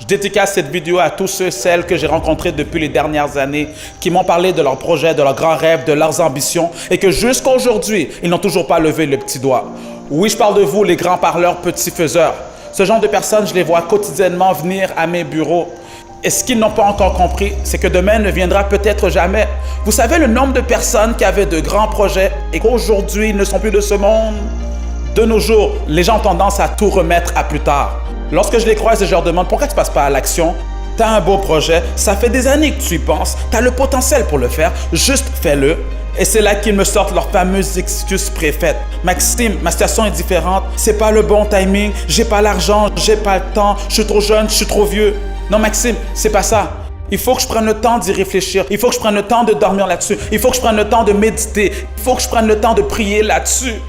Je dédicace cette vidéo à tous ceux et celles que j'ai rencontrés depuis les dernières années, qui m'ont parlé de leurs projets, de leurs grands rêves, de leurs ambitions, et que jusqu'à aujourd'hui, ils n'ont toujours pas levé le petit doigt. Oui, je parle de vous, les grands parleurs, petits faiseurs. Ce genre de personnes, je les vois quotidiennement venir à mes bureaux. Et ce qu'ils n'ont pas encore compris, c'est que demain ne viendra peut-être jamais. Vous savez le nombre de personnes qui avaient de grands projets et qu'aujourd'hui, ils ne sont plus de ce monde? De nos jours, les gens ont tendance à tout remettre à plus tard. Lorsque je les croise et je leur demande pourquoi tu ne passes pas à l'action, tu as un beau projet, ça fait des années que tu y penses, tu as le potentiel pour le faire, juste fais-le. Et c'est là qu'ils me sortent leurs fameuses excuses préfaites. Maxime, ma situation est différente, c'est pas le bon timing, j'ai pas l'argent, j'ai pas le temps, je suis trop jeune, je suis trop vieux. Non Maxime, c'est pas ça. Il faut que je prenne le temps d'y réfléchir, il faut que je prenne le temps de dormir là-dessus, il faut que je prenne le temps de méditer, il faut que je prenne le temps de prier là-dessus.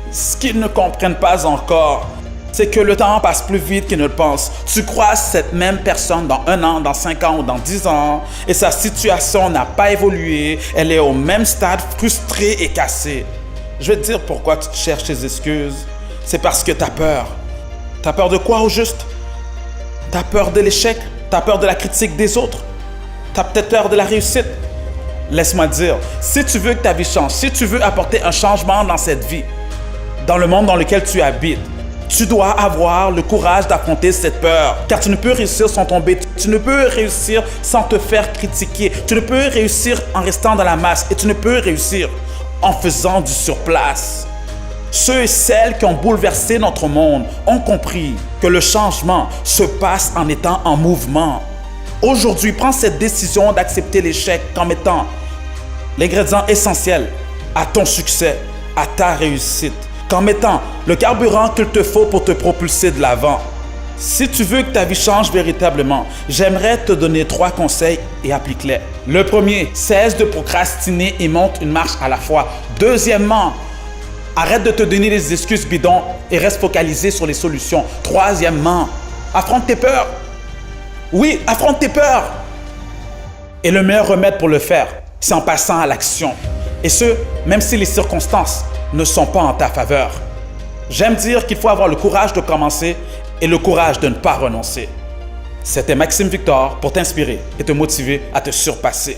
Ce qu'ils ne comprennent pas encore, c'est que le temps passe plus vite qu'ils ne le pensent. Tu croises cette même personne dans 1 an, dans 5 ans ou dans 10 ans et sa situation n'a pas évolué. Elle est au même stade, frustrée et cassée. Je vais te dire pourquoi tu cherches tes excuses. C'est parce que tu as peur. Tu as peur de quoi au juste? Tu as peur de l'échec? Tu as peur de la critique des autres? Tu as peut-être peur de la réussite? Laisse-moi te dire, si tu veux que ta vie change, si tu veux apporter un changement dans cette vie, dans le monde dans lequel tu habites, tu dois avoir le courage d'affronter cette peur. Car tu ne peux réussir sans tomber. Tu ne peux réussir sans te faire critiquer. Tu ne peux réussir en restant dans la masse. Et tu ne peux réussir en faisant du surplace. Ceux et celles qui ont bouleversé notre monde ont compris que le changement se passe en étant en mouvement. Aujourd'hui, prends cette décision d'accepter l'échec comme étant l'ingrédient essentiel à ton succès, à ta réussite, comme étant le carburant qu'il te faut pour te propulser de l'avant. Si tu veux que ta vie change véritablement, j'aimerais te donner 3 conseils et applique-les. Le premier, cesse de procrastiner et monte une marche à la fois. Deuxièmement, arrête de te donner des excuses bidons et reste focalisé sur les solutions. Troisièmement, affronte tes peurs. Oui, affronte tes peurs. Et le meilleur remède pour le faire, c'est en passant à l'action. Et ce, même si les circonstances ne sont pas en ta faveur. J'aime dire qu'il faut avoir le courage de commencer et le courage de ne pas renoncer. C'était Maxime Victor pour t'inspirer et te motiver à te surpasser.